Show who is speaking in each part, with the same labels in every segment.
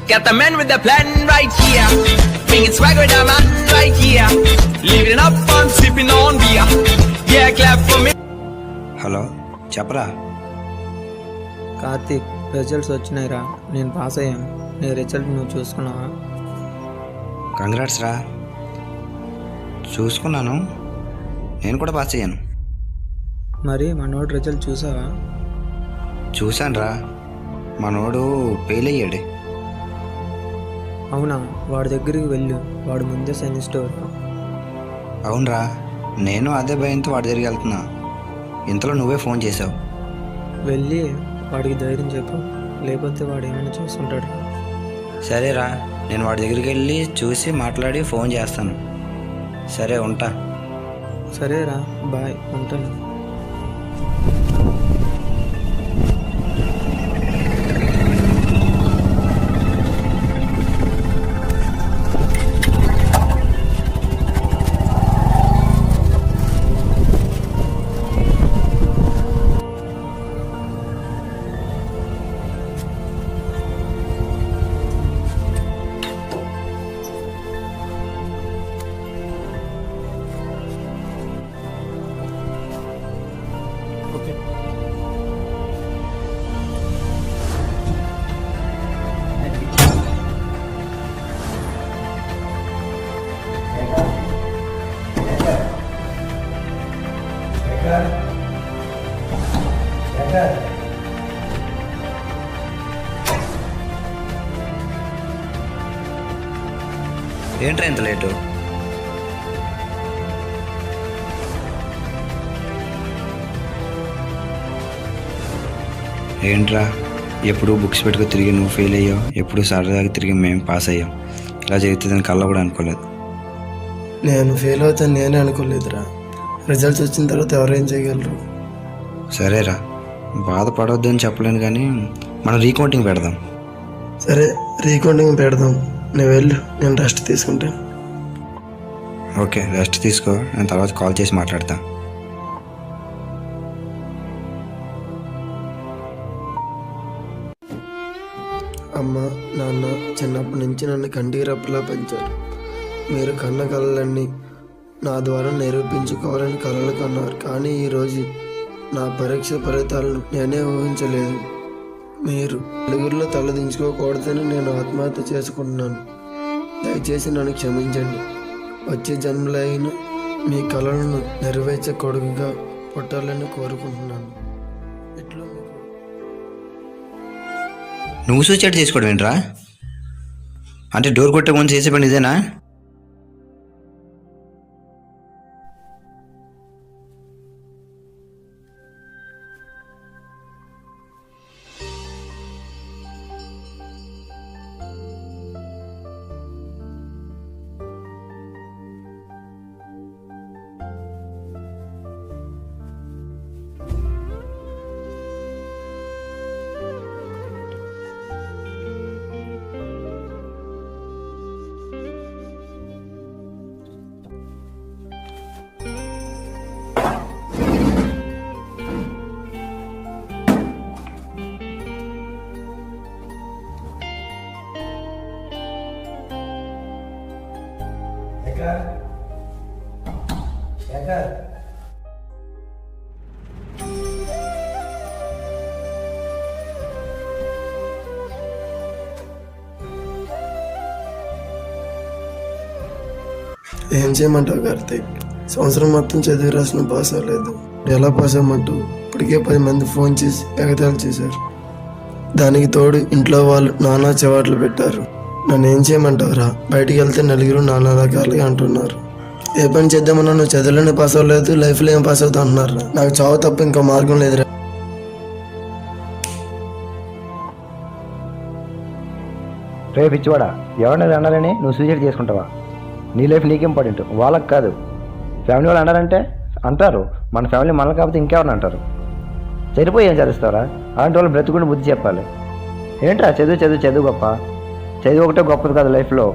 Speaker 1: Got the man with the plan right here. Bringing swag with the man right here. Living up and sipping on beer. Yeah, clap for me.
Speaker 2: Hello చెప్పరా.
Speaker 3: Karthik, results వచ్చినాయిరా. నేను pass అయ్యాను. నీ result నువ్వు చూసుకున్నావా?
Speaker 2: Congrats రా. చూసుకున్నాను, నేను కూడా pass అయ్యాను.
Speaker 3: మరి మనోడు రిజల్ట్ చూసావా?
Speaker 2: చూశాను రా, మనోడు ఫెయిల్ అయ్యాడు.
Speaker 3: అవునా? వాడి దగ్గరికి వెళ్ళు, వాడు ముందే సెమిస్టర్.
Speaker 2: అవునరా, నేను అదే భయంతో వాడి దగ్గరికి వెళ్తున్నా. ఇంతలో నువ్వే ఫోన్ చేసావు.
Speaker 3: వెళ్ళి వాడికి ధైర్యం చెప్పు, లేకపోతే వాడు ఏమైనా చూసుకుంటాడు.
Speaker 2: సరేరా, నేను వాడి దగ్గరికి వెళ్ళి చూసి మాట్లాడి ఫోన్ చేస్తాను. సరే ఉంటా.
Speaker 3: సరేరా, బాయ్, ఉంటాను.
Speaker 2: ఏంట్రా ఇంత లేటు? ఏంట్రా, ఎప్పుడు బుక్స్ పెట్టుకు తిరిగి నువ్వు ఫెయిల్ అయ్యావు, ఎప్పుడు సరదాగా తిరిగి మేము పాస్ అయ్యాం. ఇలా జరుగుతుందని కళ్ళ కూడా అనుకోలేదు.
Speaker 4: నేను ఫెయిల్ అవుతాను నేనే అనుకోలేదురా. రిజల్ట్స్ వచ్చిన తర్వాత ఎవరేం చేయగలరు?
Speaker 2: సరేరా, బాధపడవద్దు అని చెప్పలేను, కానీ మనం రీకౌంటింగ్ పెడదాం.
Speaker 4: సరే, రీకౌంటింగ్ పెడదాం. నువ్వు వెళ్ళు, నేను రెస్ట్ తీసుకుంటాను.
Speaker 2: ఓకే, రెస్ట్ తీసుకో, నేను తర్వాత కాల్ చేసి మాట్లాడతా.
Speaker 4: అమ్మ, నాన్న చిన్నప్పటి నుంచి నన్ను కంటికి రెప్పలా పెంచారు. మీరు కన్న కళలన్నీ నా ద్వారా నిరూపించుకోవాలని కలలు కన్నారు. కానీ ఈరోజు నా పరీక్ష ఫలితాలను నేనే ఊహించలేదు. మీరు నలుగురిలో తలదించుకోకూడదని నేను ఆత్మహత్య చేసుకుంటున్నాను. దయచేసి నన్ను క్షమించండి. వచ్చే జన్మలో అయినా మీ కళలను నెరవేర్చే కొడుకుగా పుట్టాలని కోరుకుంటున్నాను. ఇట్లా
Speaker 2: నువ్వు సూసైడ్ చేసుకోవడం ఏంట్రా? అంటే డోర్ కొట్టే ముందు చేసే పని ఇదేనా?
Speaker 4: ఏం చేయమంటావు కార్తీక్? సంవత్సరం మొత్తం చదివి రాసిన పాస్ అవ్వలేదు. ఎలా పాస్ అవ్వమంటావు? ఇప్పటికే 10 మంది ఫోన్ చేసి ఎగతాళి చేశారు. దానికి తోడు ఇంట్లో వాళ్ళు నానా చెవాట్లు పెట్టారు. నన్ను ఏం చేయమంటావురా? బయటికి వెళ్తే నలుగురు నానా రకాలుగా అంటున్నారు. ఏ పని చేద్దామన్నా నువ్వు చదువులోనే పాస్ అవ్వలేదు, లైఫ్లో ఏం పాస్ అవుతావు అంటున్నారు. నాకు చావు తప్ప ఇంకో మార్గం లేదురా.
Speaker 5: రేపు ఇచ్చివాడా, ఎవరినది అన్నారని నువ్వు సూసైడ్ చేసుకుంటావా? నీ లైఫ్ నీకు ఇంపార్టెంట్, వాళ్ళకి కాదు. ఫ్యామిలీ వాళ్ళు అన్నారంటే అంటారు, మన ఫ్యామిలీ మనల్ని కాకపోతే ఇంకెవరిని అంటారు. చనిపోయి ఏం చదివిస్తారా? అలాంటి వాళ్ళు బ్రతుకుని బుద్ధి చెప్పాలి. ఏంట్రా చదువు చదువు చదువు గొప్ప? చదువు ఒకటే గొప్పది కాదు లైఫ్లో.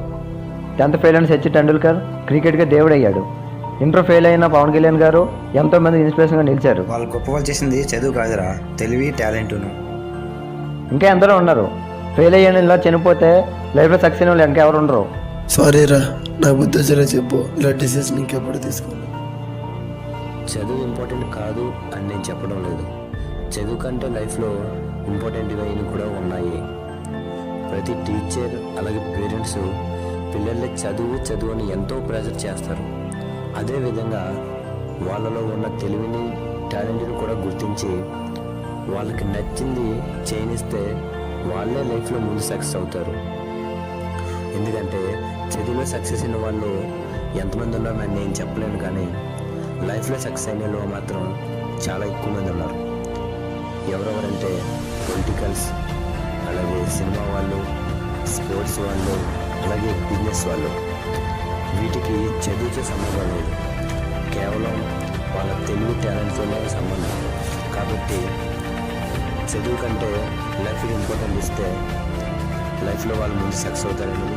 Speaker 5: 10th ఫెయిల్ అయిన సచిన్ టెండూల్కర్ క్రికెట్గా దేవుడు అయ్యాడు. ఇంటర్ ఫెయిల్ అయిన పవన్ కళ్యాణ్ గారు ఎంతోమంది ఇన్స్పిరేషన్గా నిలిచారు.
Speaker 2: వాళ్ళు గొప్ప వాళ్ళు చేసింది చదువు కాదురా, తెలివి టాలెంటును.
Speaker 5: ఇంకా ఎందరో ఉన్నారు. ఫెయిల్ అయ్యాను ఇలా చనిపోతే లైఫ్లో సక్సెస్ అయిన వాళ్ళు ఇంకెవరు ఉండరు.
Speaker 4: సారీ రా, నా బుద్ధి వచ్చేలా చెప్పు. ఇలా డిసిషన్ ఇంకెప్పుడు తీసుకోను.
Speaker 2: చదువు ఇంపార్టెంట్ కాదు అని నేను చెప్పడం లేదు. చదువు కంటే లైఫ్లో ఇంపార్టెంట్ అయినవి కూడా ఉన్నాయి. ప్రతి టీచర్ అలాగే పేరెంట్స్ పిల్లల్ని చదువు అని ఎంతో ప్రెజర్ చేస్తారు. అదేవిధంగా వాళ్ళలో ఉన్న తెలివిని టాలెంట్ని కూడా గుర్తించి వాళ్ళకి నచ్చింది చేయనిస్తే వాళ్ళే లైఫ్లో ముందు సక్సెస్ అవుతారు. ఎందుకంటే చదువులో సక్సెస్ అయిన వాళ్ళు ఎంతమంది ఉన్నారని నేను చెప్పలేను, కానీ లైఫ్లో సక్సెస్ అయిన వాళ్ళు మాత్రం చాలా ఎక్కువ మంది ఉన్నారు. ఎవరెవరంటే పొలిటికల్స్, అలాగే సినిమా వాళ్ళు, స్పోర్ట్స్ వాళ్ళు, అలాగే బిజినెస్ వాళ్ళు. వీటికి చదువుతో సంబంధం లేదు, కేవలం వాళ్ళ తెలివి టాలెంట్తోనే సంబంధం. కాబట్టి చదువు కంటే లైఫ్కి ఇంపార్టెంట్ ఇస్తే లైఫ్లో వాళ్ళు ముందు సక్సెస్ అవుతారనేది